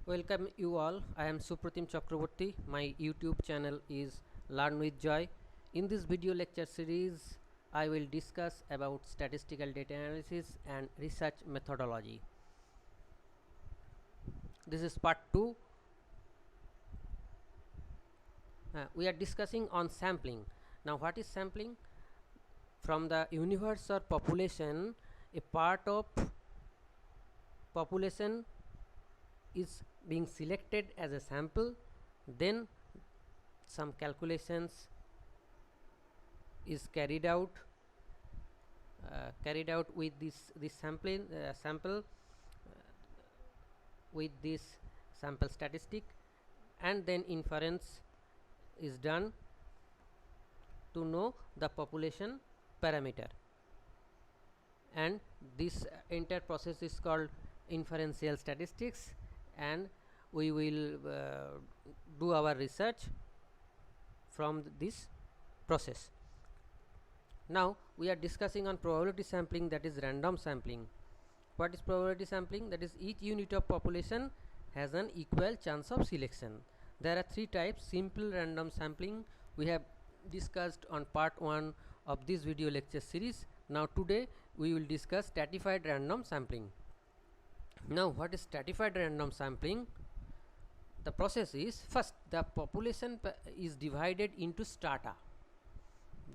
Welcome you all. I am Supratim Chakraborty. My YouTube channel is Learn with Joy. In this video lecture series, I will discuss about statistical data analysis and research methodology. This is part 2. We are discussing on sampling. Now, what is sampling? From the universe or population, a part of population is being selected as a sample, then some calculations is carried out with this sample with this sample statistic, and then inference is done to know the population parameter, and this entire process is called inferential statistics, and we will do our research from this process. Now we are discussing on probability sampling, that is random sampling. What is probability sampling? That is each unit of population has an equal chance of selection. There are three types. Simple random sampling we have discussed on part 1 of this video lecture series. Now today we will discuss stratified random sampling. Now what is stratified random sampling? The process is, first the population is divided into strata,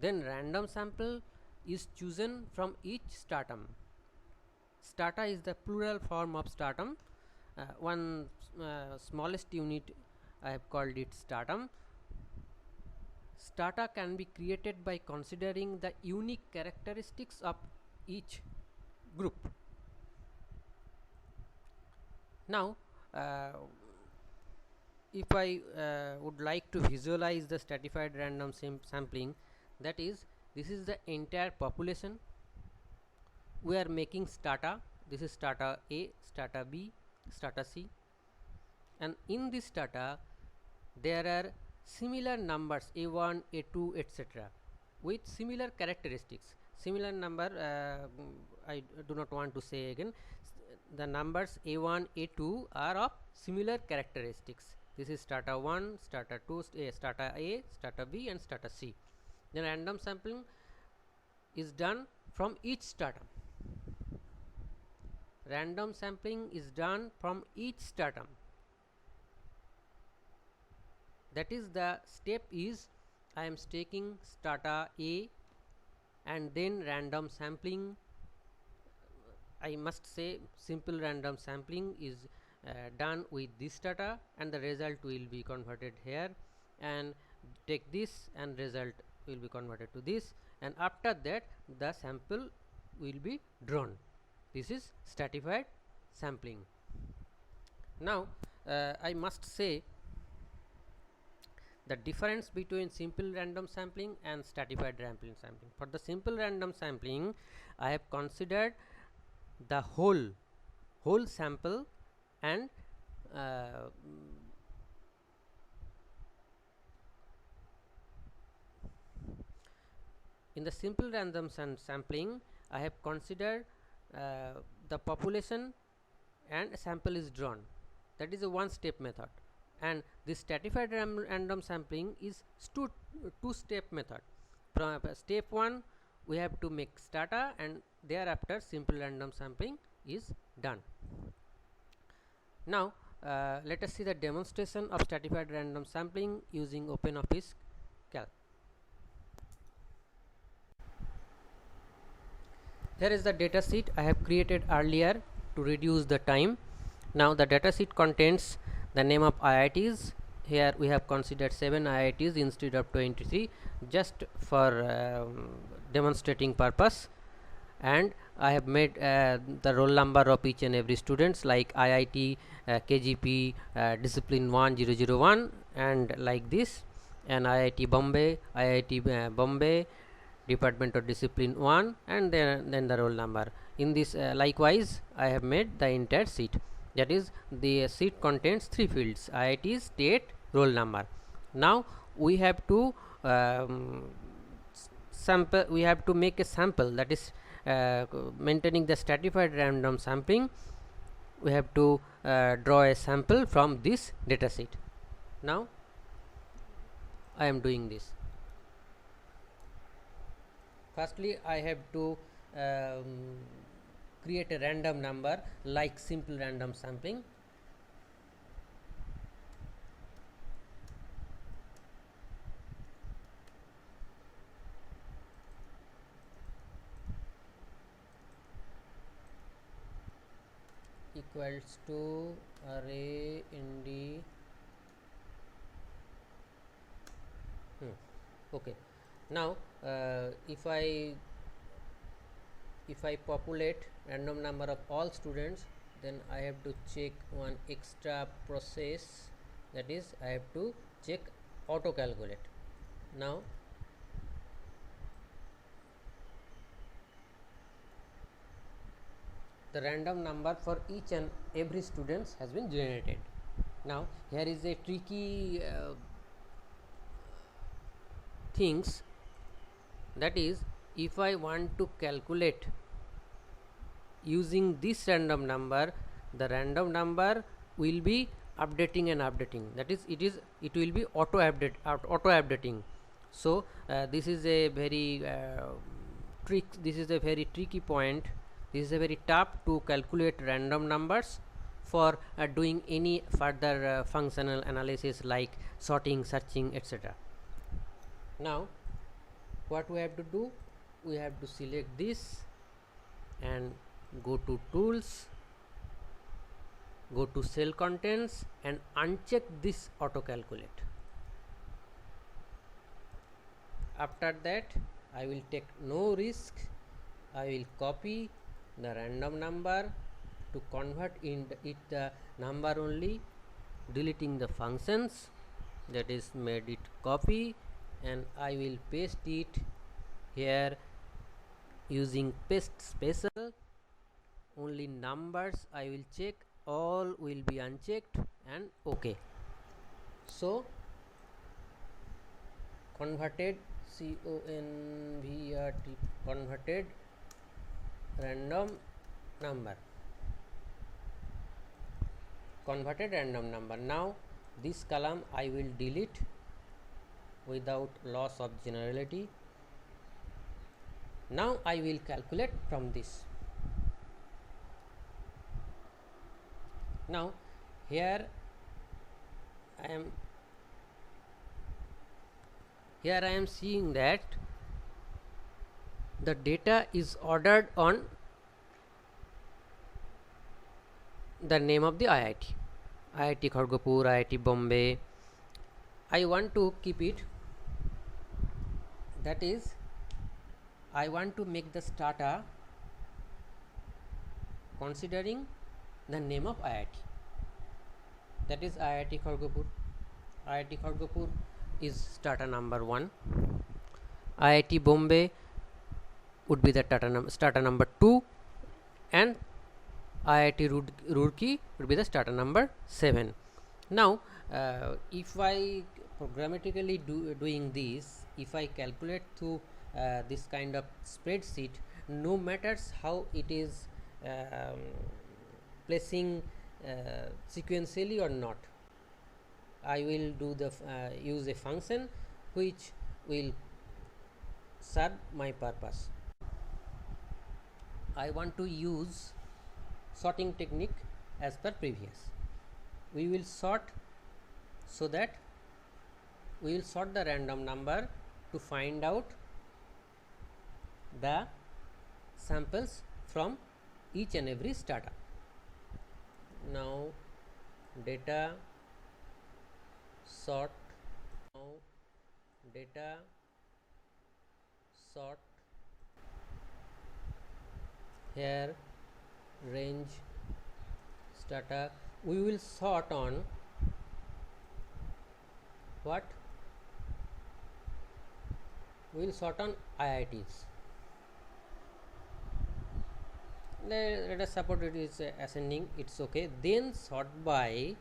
then random sample is chosen from each stratum. Strata is the plural form of stratum. One smallest unit, I have called it stratum. Strata can be created by considering the unique characteristics of each group. Now if I would like to visualize the stratified random sampling, that is, this is the entire population. We are making strata. This is strata A, strata B, strata C, and in this strata there are similar numbers A1, A2, etc. with similar characteristics. Similar number, I do not want to say again. The numbers A1, A2 are of similar characteristics. This is strata 1, strata 2, strata A, strata B, and strata C. Then random sampling is done from each stratum. Random sampling is done from each stratum. That is, the step is, I am taking strata A and then random sampling. I must say simple random sampling is done with this strata, and the result will be converted here, and take this and result will be converted to this, and after that the sample will be drawn. This is stratified sampling. Now I must say the difference between simple random sampling and stratified random sampling. For the simple random sampling, I have considered the whole sample, and in the simple random sampling I have considered the population and a sample is drawn. That is a one step method, and this stratified random sampling is two-step method. From step 1 we have to make strata, and thereafter simple random sampling is done. Now let us see the demonstration of stratified random sampling using OpenOffice Calc. Here is the data sheet I have created earlier to reduce the time. Now the data sheet contains the name of IITs. Here we have considered 7 IITs instead of 23, just for demonstrating purpose, and I have made the roll number of each and every students, like IIT KGP discipline 1001 and like this, and IIT Bombay, IIT Bombay Department of Discipline 1, and then the roll number. In this likewise I have made the entire sheet. That is, the sheet contains 3 fields: IIT, state, roll number. Now we have to sample. We have to make a sample, that is maintaining the stratified random sampling. we have to draw a sample from this data sheet. Now I am doing this. Firstly, I have to create a random number like simple random sampling. Equals to array nd. Okay, now if I populate random number of all students, then I have to check one extra process, that is I have to check auto calculate. Now the random number for each and every students has been generated. Now here is a tricky things, that is if I want to calculate using this random number, the random number will be updating and updating, that is it will be auto updating. So this is a very tricky point. This is a very tough to calculate random numbers for doing any further functional analysis like sorting, searching, etc. Now what we have to do, we have to select this and go to tools, go to cell contents and uncheck this auto calculate. After that I will take no risk, I will copy the random number to convert it the number only, deleting the functions, that is made it copy, and I will paste it here using paste special. Only numbers I will check, all will be unchecked, and OK. So converted converted random number, Now this column I will delete without loss of generality. Now I will calculate from this. Now here I am seeing that the data is ordered on the name of the IIT Kharagpur, IIT Bombay. I want to keep it, that is I want to make the strata considering the name of IIT, that is IIT Kharagpur. IIT Kharagpur is strata number 1, IIT Bombay would be the strata number 2, and IIT Roorkee would be the strata number 7. Now if I programmatically doing this, if I calculate through this kind of spreadsheet, no matters how it is placing sequentially or not, I will do the use a function which will serve my purpose. I want to use sorting technique as per previous. We will sort, so that we will sort the random number to find out the samples from each and every strata. Now data sort, here range strata, we will sort on what? We will sort on IITs. Let us suppose it is ascending, it's okay. Then sort by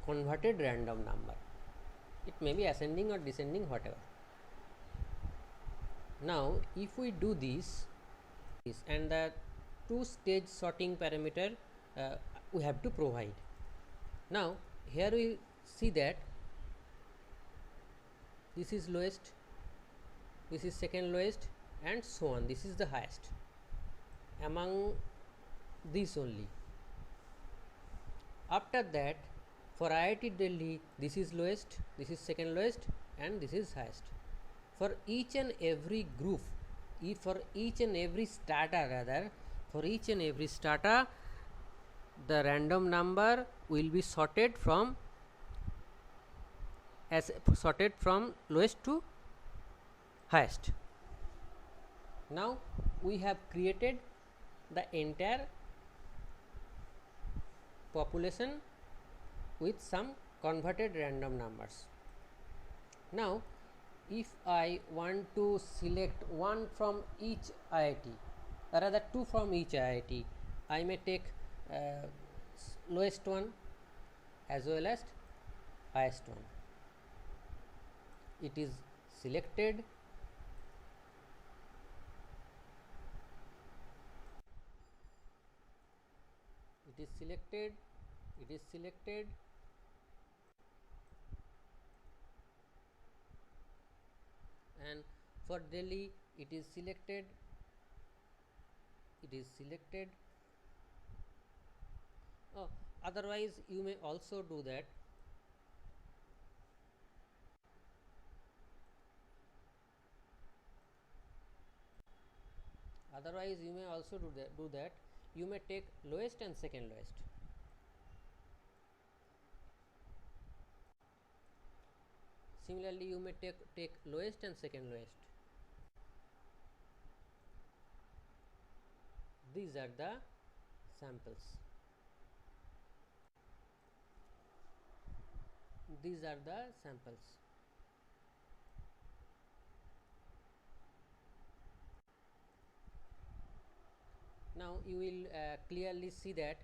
converted random number. It may be ascending or descending, whatever. Now if we do this and the two stage sorting parameter we have to provide. Now here we see that this is lowest, this is second lowest, and so on. This is the highest among these only. After that, for IIT Delhi, this is lowest, this is second lowest, and this is highest. For each and every group, for each and every strata, for each and every strata, the random number will be sorted from lowest to highest. Now we have created the entire population with some converted random numbers. Now if I want to select one from each IIT, or rather two from each IIT, I may take lowest one as well as highest one. It is selected. It is selected, and for Delhi it is selected, otherwise you may also do that. You may take lowest and second lowest. Similarly, you may take lowest and second lowest. These are the samples. Now you will clearly see that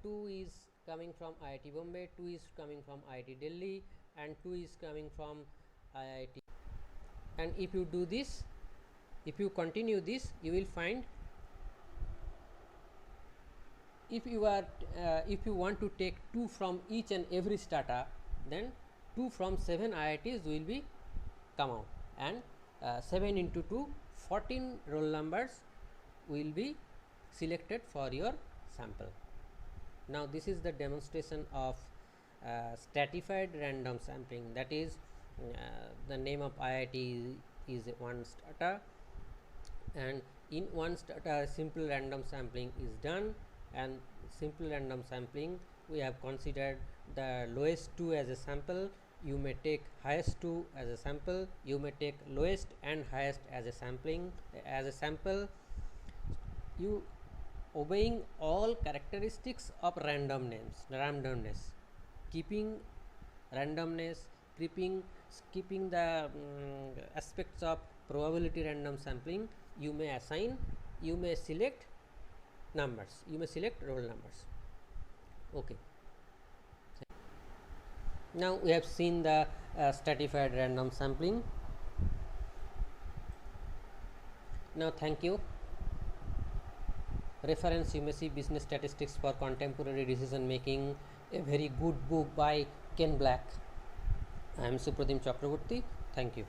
2 is coming from IIT Bombay, 2 is coming from IIT Delhi, and 2 is coming from IIT. And if you do this, if you continue this, you will find, if you want to take 2 from each and every strata, then 2 from 7 IITs will be come out, and 7 into 2, 14 roll numbers will be selected for your sample. Now this is the demonstration of stratified random sampling. That is, the name of IIT is one strata, and in one strata simple random sampling is done, and simple random sampling we have considered the lowest 2 as a sample. You may take highest 2 as a sample, you may take lowest and highest as a sample, you obeying all characteristics of randomness, keeping randomness, keeping the aspects of probability random sampling. You may select numbers, you may select roll numbers. Okay, now we have seen the stratified random sampling. Now thank you. Reference, you may see Business Statistics for Contemporary Decision Making, a very good book by Ken Black. I am Supratim Chakraborty. Thank you.